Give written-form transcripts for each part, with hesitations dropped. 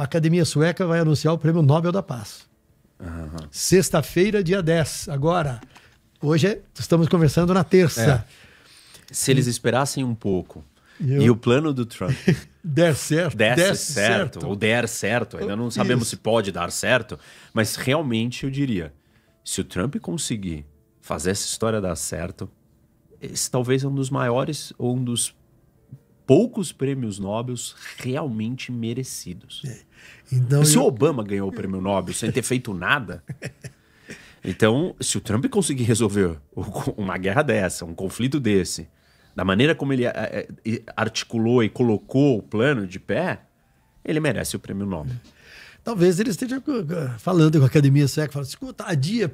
Academia Sueca vai anunciar o Prêmio Nobel da Paz. Sexta-feira, dia 10. Agora, hoje estamos conversando na terça. Se eles esperassem um pouco e o plano do Trump desse certo, ou der certo, ainda não sabemos se pode dar certo, mas realmente eu diria, se o Trump conseguir fazer essa história dar certo, esse talvez é um dos maiores ou um dos poucos prêmios Nobel realmente merecidos. Então, se o Obama ganhou o prêmio Nobel sem ter feito nada, então, se o Trump conseguir resolver uma guerra dessa, um conflito desse, da maneira como ele articulou e colocou o plano de pé, ele merece o prêmio Nobel. Talvez ele esteja falando com a Academia Sueca, falando, escuta, adia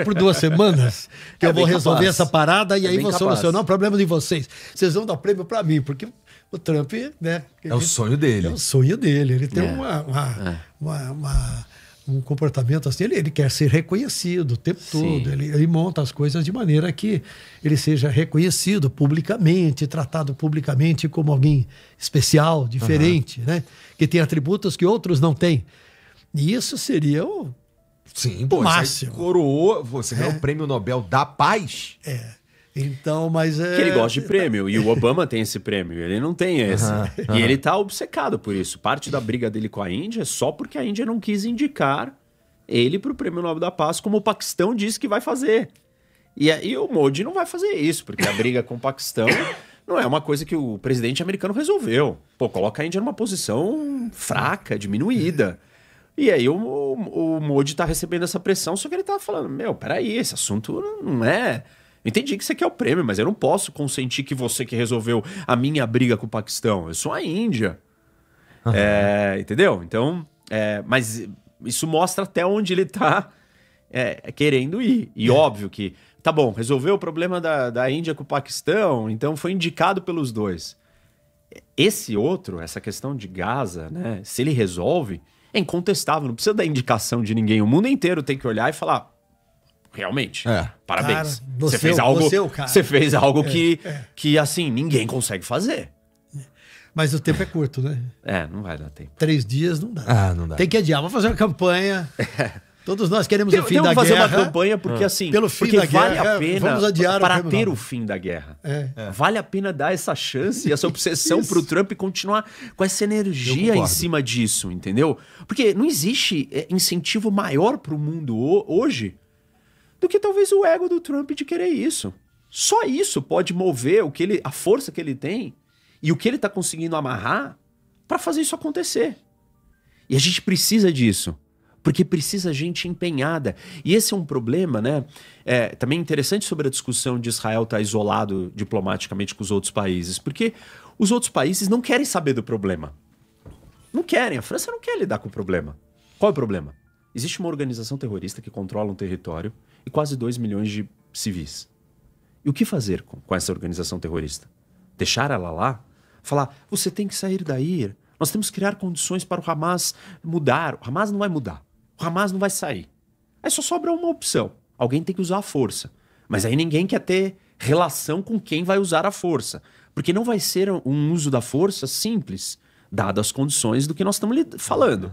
por 2 semanas que eu vou resolver essa parada e aí vou solucionar o problema de vocês. Vocês vão dar prêmio para mim, porque o Trump, né? É o sonho dele. É o sonho dele. Ele tem um comportamento assim, ele quer ser reconhecido o tempo todo. Ele monta as coisas de maneira que ele seja reconhecido publicamente, tratado publicamente como alguém especial, diferente, né? Que tem atributos que outros não têm. E isso seria o máximo. Você coroou, você ganhou o Prêmio Nobel da Paz. Então, mas que ele gosta de prêmio, e o Obama tem esse prêmio, ele não tem esse. E ele tá obcecado por isso. Parte da briga dele com a Índia é só porque a Índia não quis indicar ele pro Prêmio Nobel da Paz, como o Paquistão disse que vai fazer. E aí o Modi não vai fazer isso, porque a briga com o Paquistão não é uma coisa que o presidente americano resolveu. Pô, coloca a Índia numa posição fraca, diminuída. E aí o Modi tá recebendo essa pressão, só que ele tá falando, peraí, esse assunto não é... Entendi que você quer o prêmio, mas eu não posso consentir que você que resolveu a minha briga com o Paquistão. Eu sou a Índia. Entendeu? Então, mas isso mostra até onde ele tá querendo ir. E óbvio que, tá bom, resolveu o problema da Índia com o Paquistão, então foi indicado pelos dois. Essa questão de Gaza, né? Se ele resolve, é incontestável, não precisa da indicação de ninguém. O mundo inteiro tem que olhar e falar... Realmente. Parabéns. Cara, você fez algo que, assim, ninguém consegue fazer. Mas o tempo é curto, né? Não vai dar tempo. 3 dias não dá. Não dá. Tem que adiar. Vamos fazer uma campanha. Todos nós queremos o fim da guerra. Vamos fazer uma campanha porque, assim, pelo fim porque da vale guerra, a pena vamos adiar para ter o fim da guerra. Vale a pena dar essa chance e essa obsessão pro Trump continuar com essa energia em cima disso, entendeu? Porque não existe incentivo maior pro mundo hoje do que talvez o ego do Trump de querer isso. Só isso pode mover a força que ele tem e o que ele está conseguindo amarrar para fazer isso acontecer. E a gente precisa disso, porque precisa gente empenhada. E esse é um problema, né? Também interessante sobre a discussão de Israel estar isolado diplomaticamente com os outros países, porque os outros países não querem saber do problema. Não querem. A França não quer lidar com o problema. Qual é o problema? Existe uma organização terrorista que controla um território e quase 2 milhões de civis. E o que fazer com essa organização terrorista? Deixar ela lá? Falar, você tem que sair daí. Nós temos que criar condições para o Hamas mudar. O Hamas não vai mudar. O Hamas não vai sair. Aí só sobra uma opção. Alguém tem que usar a força. Mas aí ninguém quer ter relação com quem vai usar a força. Porque não vai ser um uso da força simples, dadas as condições do que nós estamos falando.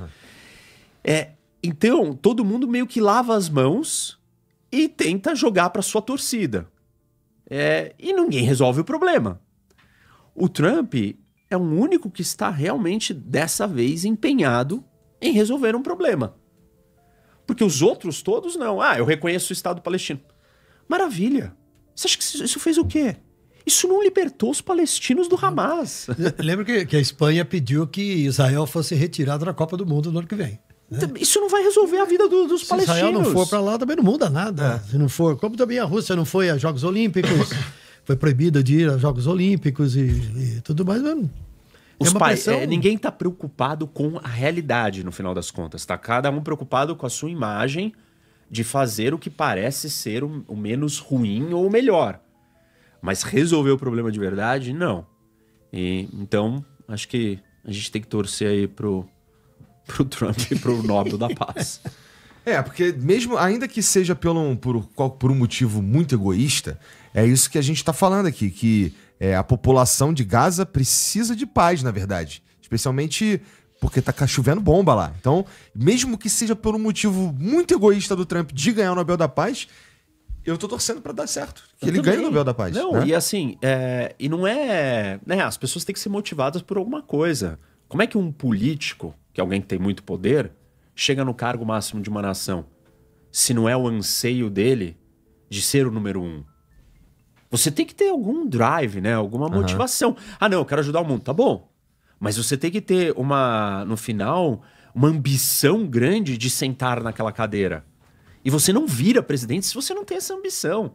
Então, todo mundo meio que lava as mãos e tenta jogar para sua torcida. E ninguém resolve o problema. O Trump é o único que está realmente, dessa vez, empenhado em resolver um problema. Porque os outros todos não. Eu reconheço o Estado palestino. Maravilha. Você acha que isso fez o quê? Isso não libertou os palestinos do Hamas. Lembra que a Espanha pediu que Israel fosse retirado da Copa do Mundo no ano que vem. Isso não vai resolver a vida dos palestinos. Se Israel não for para lá, também não muda nada. Se não for, como também a Rússia não foi aos Jogos Olímpicos, foi proibida de ir aos Jogos Olímpicos e tudo mais. Ninguém está preocupado com a realidade, no final das contas. Tá cada um preocupado com a sua imagem de fazer o que parece ser o menos ruim ou o melhor. Mas resolver o problema de verdade, não. Então, acho que a gente tem que torcer aí pro Trump e pro Nobel da Paz. Porque mesmo, ainda que seja por um motivo muito egoísta, é isso que a gente está falando aqui, que a população de Gaza precisa de paz, na verdade. Especialmente porque tá chovendo bomba lá. Então, mesmo que seja por um motivo muito egoísta do Trump de ganhar o Nobel da Paz, eu tô torcendo pra dar certo. Que ele ganhe o Nobel da Paz. Não, né? E assim, e não é... Né, as pessoas têm que ser motivadas por alguma coisa. Como é que um político, que é alguém que tem muito poder, chega no cargo máximo de uma nação, se não é o anseio dele de ser o número 1? Você tem que ter algum drive, né? Alguma motivação. Ah, não, eu quero ajudar o mundo. Tá bom. Mas você tem que ter no final, uma ambição grande de sentar naquela cadeira. E você não vira presidente se você não tem essa ambição.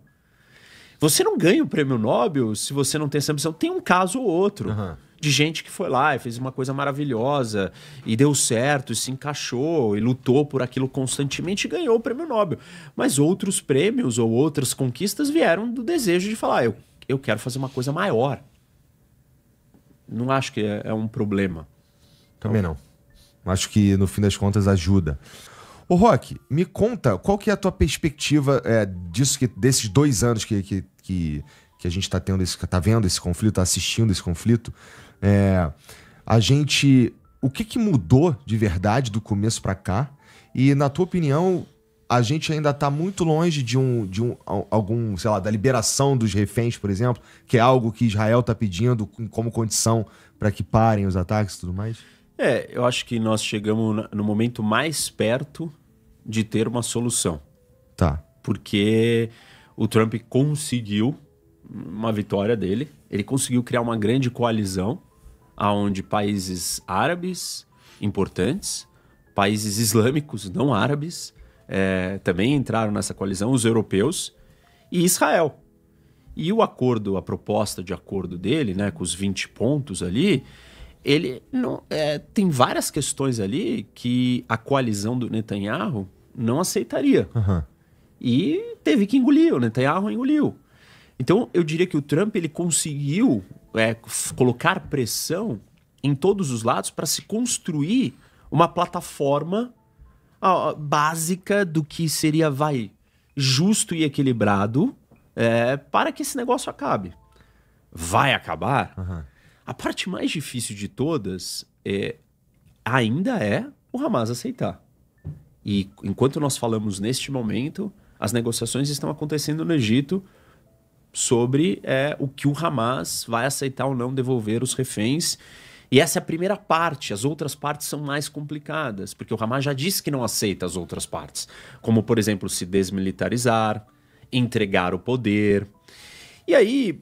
Você não ganha o prêmio Nobel se você não tem essa ambição. Tem um caso ou outro de gente que foi lá e fez uma coisa maravilhosa e deu certo, e se encaixou e lutou por aquilo constantemente e ganhou o prêmio Nobel. Mas outros prêmios ou outras conquistas vieram do desejo de falar, eu quero fazer uma coisa maior. Não acho que é um problema. Também não. Acho que, no fim das contas, ajuda. Ô, Roque, me conta, qual que é a tua perspectiva desses 2 anos que a gente tá vendo esse conflito, tá assistindo esse conflito? O que mudou de verdade do começo para cá? E, na tua opinião, a gente ainda tá muito longe de algum, sei lá, da liberação dos reféns, por exemplo, que é algo que Israel tá pedindo como condição para que parem os ataques e tudo mais? Eu acho que nós chegamos no momento mais perto de ter uma solução. Tá. Porque o Trump conseguiu uma vitória dele. Ele conseguiu criar uma grande coalizão onde países árabes importantes, países islâmicos não árabes, também entraram nessa coalizão, os europeus e Israel. E o acordo, a proposta de acordo dele, né, com os 20 pontos ali, ele não, tem várias questões ali que a coalizão do Netanyahu não aceitaria. E teve que engolir, o Netanyahu engoliu. Então, eu diria que o Trump ele conseguiu colocar pressão em todos os lados para se construir uma plataforma básica do que seria, justo e equilibrado para que esse negócio acabe. Vai acabar? A parte mais difícil de todas ainda é o Hamas aceitar. E enquanto nós falamos neste momento, as negociações estão acontecendo no Egito sobre o que o Hamas vai aceitar ou não devolver os reféns. E essa é a primeira parte. As outras partes são mais complicadas, porque o Hamas já disse que não aceita as outras partes. Como, por exemplo, se desmilitarizar, entregar o poder. E aí,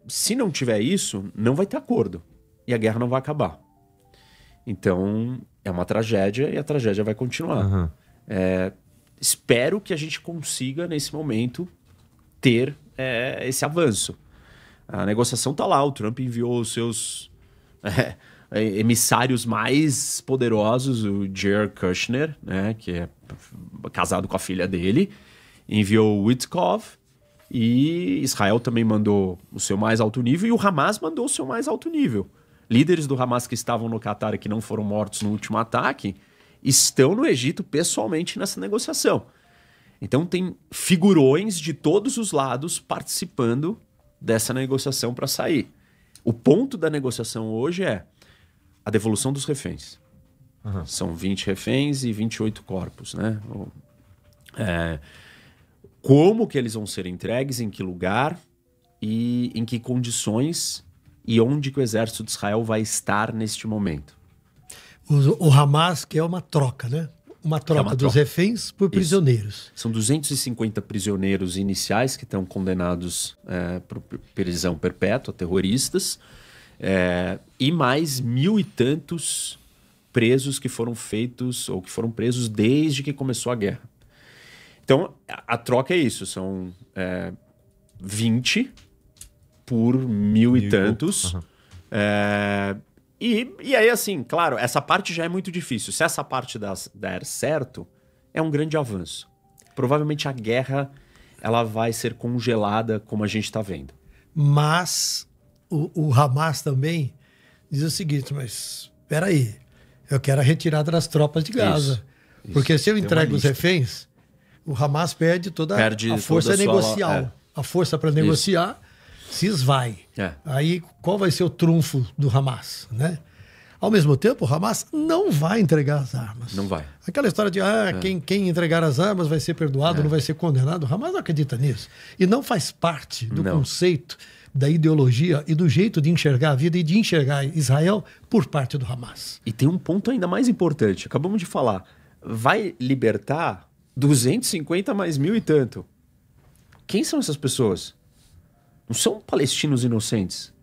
se não tiver isso, não vai ter acordo. E a guerra não vai acabar. Então, é uma tragédia e a tragédia vai continuar. Espero que a gente consiga, nesse momento, ter esse avanço. A negociação está lá. O Trump enviou os seus emissários mais poderosos, o Jared Kushner, né, que é casado com a filha dele, enviou o Witkoff, e Israel também mandou o seu mais alto nível, e o Hamas mandou o seu mais alto nível. Líderes do Hamas que estavam no Catar e que não foram mortos no último ataque estão no Egito pessoalmente nessa negociação. Então tem figurões de todos os lados participando dessa negociação para sair. O ponto da negociação hoje é a devolução dos reféns. São 20 reféns e 28 corpos, né? Como que eles vão ser entregues, em que lugar e em que condições e onde que o exército de Israel vai estar neste momento. O Hamas quer uma troca, né? Uma troca dos reféns por prisioneiros. São 250 prisioneiros iniciais que estão condenados por prisão perpétua, terroristas, e mais 1.000 e tantos presos que foram feitos ou que foram presos desde que começou a guerra. Então, a troca é isso, são 20 por 1.000 e tantos. E aí, assim, claro, essa parte já é muito difícil. Se essa parte der certo, é um grande avanço. Provavelmente a guerra ela vai ser congelada, como a gente está vendo. Mas o Hamas também diz o seguinte, mas espera aí, eu quero a retirada das tropas de Gaza. Isso. Porque se eu entrego os reféns, o Hamas perde a força negocial. A força para negociar se esvai. Aí qual vai ser o trunfo do Hamas, né? Ao mesmo tempo, o Hamas não vai entregar as armas. Não vai. Aquela história de quem entregar as armas vai ser perdoado, não vai ser condenado. O Hamas não acredita nisso. E não faz parte do conceito, da ideologia e do jeito de enxergar a vida e de enxergar Israel por parte do Hamas. E tem um ponto ainda mais importante. Acabamos de falar. Vai libertar 250 mais 1.000 e tanto. Quem são essas pessoas? Não são palestinos inocentes.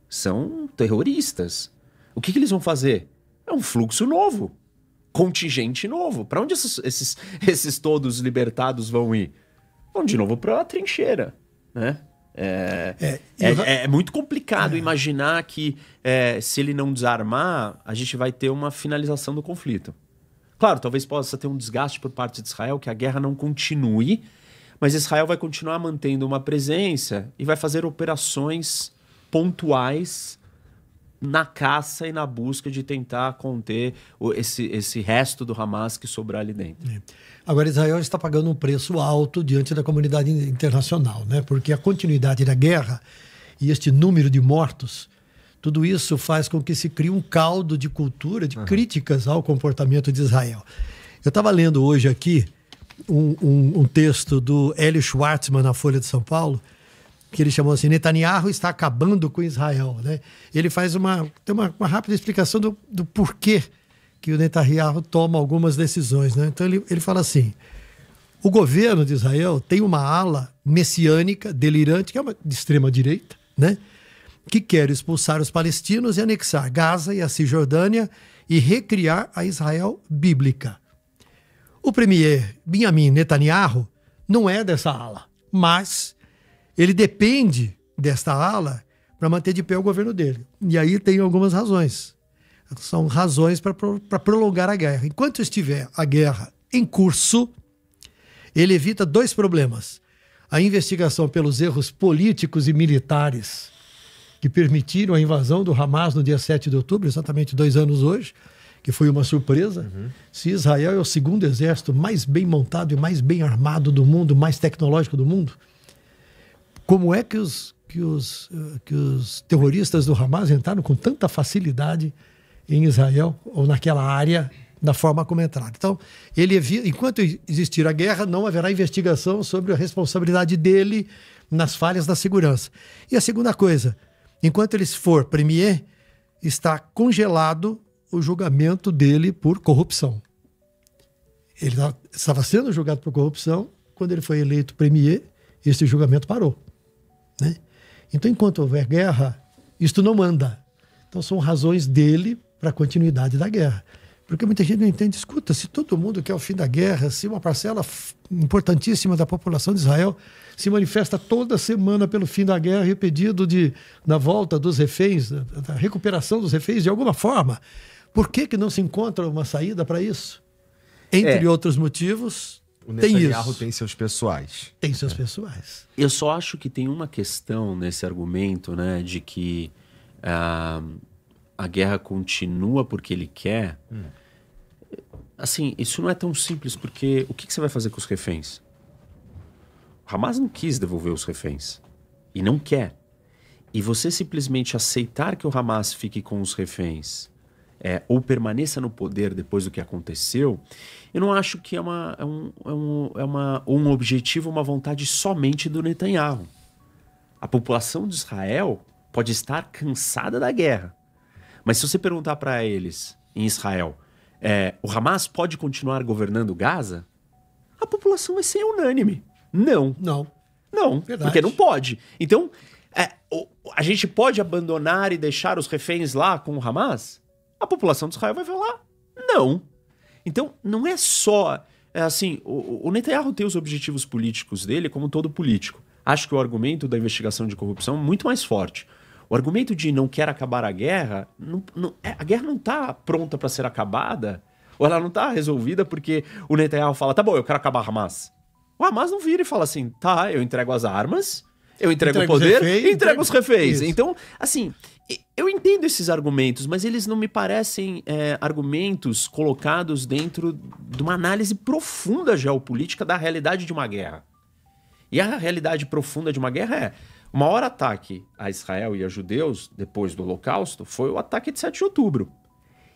São terroristas. O que eles vão fazer? É um fluxo novo. Contingente novo. Para onde esses todos libertados vão ir? Vão de novo para a trincheira, né? É muito complicado imaginar que se ele não desarmar, a gente vai ter uma finalização do conflito. Claro, talvez possa ter um desgaste por parte de Israel, que a guerra não continue, mas Israel vai continuar mantendo uma presença e vai fazer operações pontuais na caça e na busca de tentar conter esse resto do Hamas que sobrar ali dentro. Agora, Israel está pagando um preço alto diante da comunidade internacional, né? Porque a continuidade da guerra e este número de mortos, tudo isso faz com que se crie um caldo de cultura, de críticas ao comportamento de Israel. Eu estava lendo hoje aqui um texto do Hélio Schwartzman na Folha de São Paulo, que ele chamou assim, Netanyahu está acabando com Israel, né? Ele faz tem uma rápida explicação do porquê que o Netanyahu toma algumas decisões, né? Então ele fala assim, o governo de Israel tem uma ala messiânica, delirante, que é uma de extrema direita, né? Que quer expulsar os palestinos e anexar Gaza e a Cisjordânia e recriar a Israel bíblica. O premier Benjamin Netanyahu não é dessa ala, mas ele depende desta ala para manter de pé o governo dele. E aí tem algumas razões. São razões para prolongar a guerra. Enquanto estiver a guerra em curso, ele evita 2 problemas. A investigação pelos erros políticos e militares que permitiram a invasão do Hamas no dia 7 de outubro, exatamente 2 anos hoje, que foi uma surpresa. Se Israel é o segundo exército mais bem montado e mais bem armado do mundo, mais tecnológico do mundo, como é que os terroristas do Hamas entraram com tanta facilidade em Israel ou naquela área da forma como entraram? Então, enquanto existir a guerra, não haverá investigação sobre a responsabilidade dele nas falhas da segurança. E a segunda coisa, enquanto ele for premier, está congelado o julgamento dele por corrupção. Ele estava sendo julgado por corrupção, quando ele foi eleito premier, esse julgamento parou, né? Então, enquanto houver guerra, isto não anda. Então, são razões dele para a continuidade da guerra. Porque muita gente não entende, escuta, se todo mundo quer o fim da guerra, se uma parcela importantíssima da população de Israel se manifesta toda semana pelo fim da guerra e o pedido na volta dos reféns, da recuperação dos reféns de alguma forma, por que não se encontra uma saída para isso? Entre outros motivos, o Netanyahu tem seus pessoais. Tem seus pessoais. Eu só acho que tem uma questão nesse argumento, né, de que a guerra continua porque ele quer. Assim, isso não é tão simples, porque o que você vai fazer com os reféns? O Hamas não quis devolver os reféns. E não quer. E você simplesmente aceitar que o Hamas fique com os reféns ou permaneça no poder depois do que aconteceu, eu não acho que é um objetivo, uma vontade somente do Netanyahu. A população de Israel pode estar cansada da guerra. Mas se você perguntar para eles, em Israel, o Hamas pode continuar governando Gaza? A população vai ser unânime. Não. Não, verdade. Porque não pode. Então, a gente pode abandonar e deixar os reféns lá com o Hamas? A população de Israel vai falar, não. Então, não é só... assim, o Netanyahu tem os objetivos políticos dele como todo político. Acho que o argumento da investigação de corrupção é muito mais forte. O argumento de não quer acabar a guerra, a guerra não está pronta para ser acabada, ou ela não está resolvida porque o Netanyahu fala, tá bom, eu quero acabar a Hamas. O Hamas não vira e fala assim, tá, eu entrego as armas, eu entrego o poder e entrego os reféns. Então, assim, eu entendo esses argumentos, mas eles não me parecem argumentos colocados dentro de uma análise profunda geopolítica da realidade de uma guerra. E a realidade profunda de uma guerra o maior ataque a Israel e a judeus, depois do Holocausto, foi o ataque de 7 de outubro.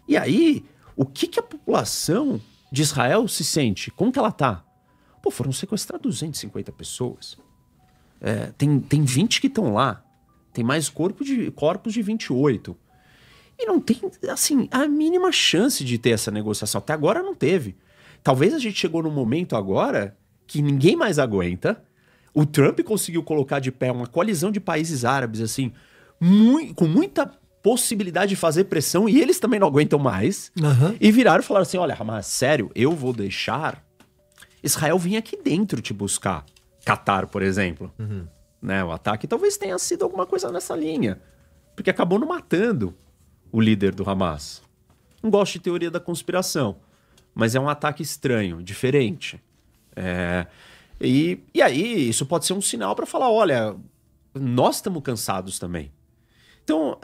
E aí, o que a população de Israel se sente? Como que ela tá? Pô, foram sequestradas 250 pessoas. Tem 20 que estão lá. Tem mais corpos de 28. E não tem, assim, a mínima chance de ter essa negociação. Até agora não teve. Talvez a gente chegou num momento agora que ninguém mais aguenta. O Trump conseguiu colocar de pé uma coalizão de países árabes, assim, com muita possibilidade de fazer pressão, e eles também não aguentam mais. E viraram e falaram assim, olha, Hamas, sério, eu vou deixar Israel vir aqui dentro te buscar. Qatar, por exemplo. Né, o ataque talvez tenha sido alguma coisa nessa linha. Porque acabou não matando o líder do Hamas. Não gosto de teoria da conspiração, mas é um ataque estranho, diferente. E aí, isso pode ser um sinal para falar, olha, nós estamos cansados também. Então,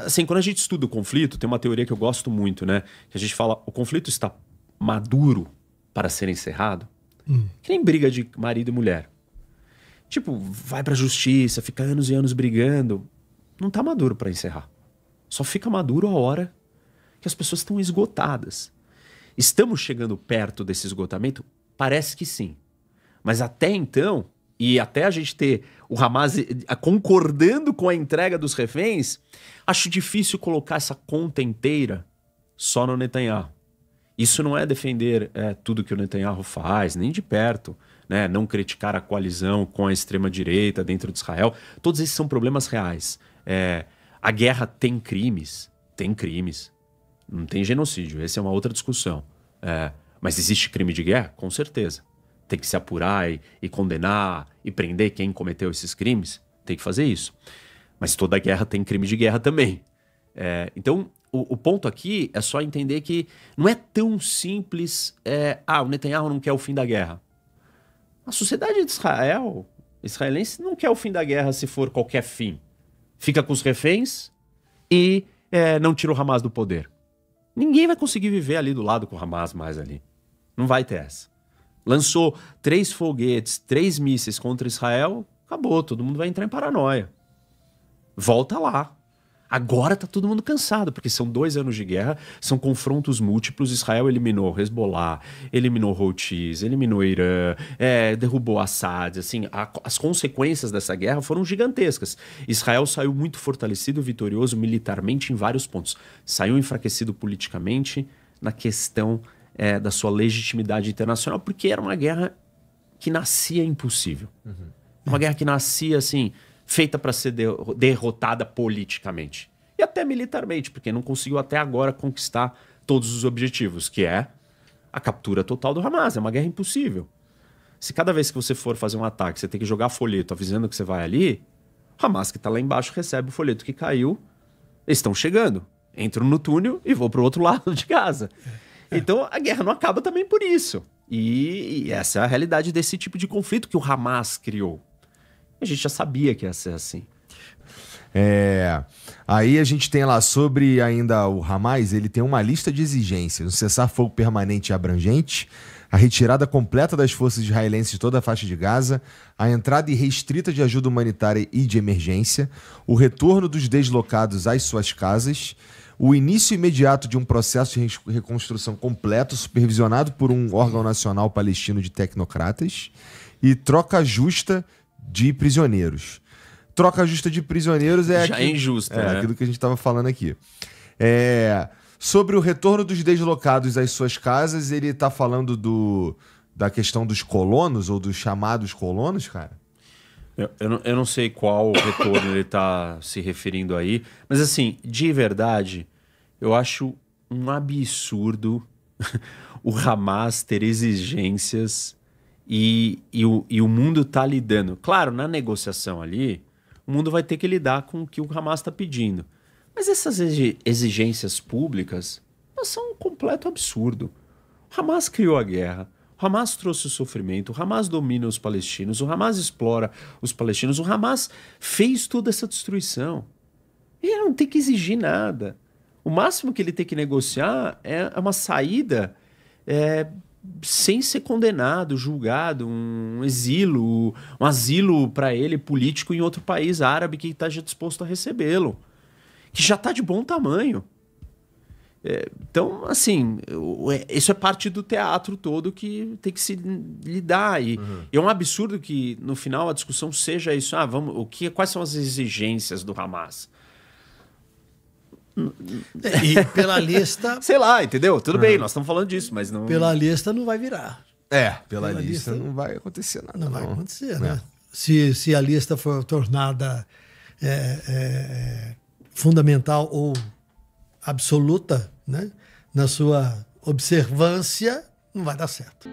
assim, quando a gente estuda o conflito, tem uma teoria que eu gosto muito, né? Que a gente fala, o conflito está maduro para ser encerrado. Que nem briga de marido e mulher. Tipo, vai pra justiça, fica anos e anos brigando. Não tá maduro para encerrar. Só fica maduro a hora que as pessoas estão esgotadas. Estamos chegando perto desse esgotamento? Parece que sim. Mas até então, e até a gente ter o Hamas concordando com a entrega dos reféns, acho difícil colocar essa conta inteira só no Netanyahu. Isso não é defender tudo que o Netanyahu faz, nem de perto. Né? Não criticar a coalizão com a extrema-direita dentro de Israel. Todos esses são problemas reais. A guerra tem crimes? Tem crimes. Não tem genocídio. Essa é uma outra discussão. Mas existe crime de guerra? Com certeza. Tem que se apurar e condenar e prender quem cometeu esses crimes? Tem que fazer isso. Mas toda guerra tem crime de guerra também. Então, o ponto aqui é só entender que não é tão simples... o Netanyahu não quer o fim da guerra. A sociedade de Israel, israelense, não quer o fim da guerra se for qualquer fim. Fica com os reféns e não tira o Hamas do poder. Ninguém vai conseguir viver ali do lado com o Hamas mais ali. Não vai ter essa. Lançou 3 foguetes, 3 mísseis contra Israel, acabou, todo mundo vai entrar em paranoia. Volta lá. Agora tá todo mundo cansado, porque são 2 anos de guerra, são confrontos múltiplos. Israel eliminou Hezbollah, eliminou Houthis, eliminou Irã, derrubou Assad. Assim, as consequências dessa guerra foram gigantescas. Israel saiu muito fortalecido, vitorioso militarmente em vários pontos. Saiu enfraquecido politicamente na questão da sua legitimidade internacional, porque era uma guerra que nascia impossível. Uma guerra que nascia assim... feita para ser derrotada politicamente. E até militarmente, porque não conseguiu até agora conquistar todos os objetivos, que é a captura total do Hamas. É uma guerra impossível. Se cada vez que você for fazer um ataque, você tem que jogar folheto avisando que você vai ali, o Hamas que está lá embaixo recebe o folheto que caiu, eles estão chegando. Entram no túnel e vão para o outro lado de Gaza. Então a guerra não acaba também por isso. E essa é a realidade desse tipo de conflito que o Hamas criou. A gente já sabia que ia ser assim. Aí a gente tem lá sobre ainda o Hamas, ele tem uma lista de exigências: um cessar-fogo permanente e abrangente, a retirada completa das forças israelenses de toda a faixa de Gaza, a entrada irrestrita de ajuda humanitária e de emergência, o retorno dos deslocados às suas casas, o início imediato de um processo de reconstrução completo, supervisionado por um órgão nacional palestino de tecnocratas, e troca justa de prisioneiros. Troca justa de prisioneiros já é injusta, né? Aquilo que a gente estava falando aqui. Sobre o retorno dos deslocados às suas casas, ele está falando da questão dos colonos, ou dos chamados colonos, cara? Eu não sei qual retorno ele está se referindo aí, mas assim, de verdade, eu acho um absurdo o Hamas ter exigências e o mundo tá lidando. Claro, na negociação ali, o mundo vai ter que lidar com o que o Hamas está pedindo. Mas essas exigências públicas, elas são um completo absurdo. O Hamas criou a guerra, o Hamas trouxe o sofrimento, o Hamas domina os palestinos, o Hamas explora os palestinos, o Hamas fez toda essa destruição. Ele não tem que exigir nada. O máximo que ele tem que negociar é uma saída sem ser condenado, julgado, um asilo para ele político em outro país árabe que esteja disposto a recebê-lo, que já está de bom tamanho. Então, assim, isso é parte do teatro todo que tem que se lidar. E é um absurdo que, no final, a discussão seja isso. Quais são as exigências do Hamas? E pela lista... Sei lá, entendeu? Tudo bem, nós estamos falando disso, mas não... Pela lista não vai virar. Pela lista não vai acontecer nada. Não vai acontecer, né? Se a lista for tornada fundamental ou absoluta, né, na sua observância, não vai dar certo.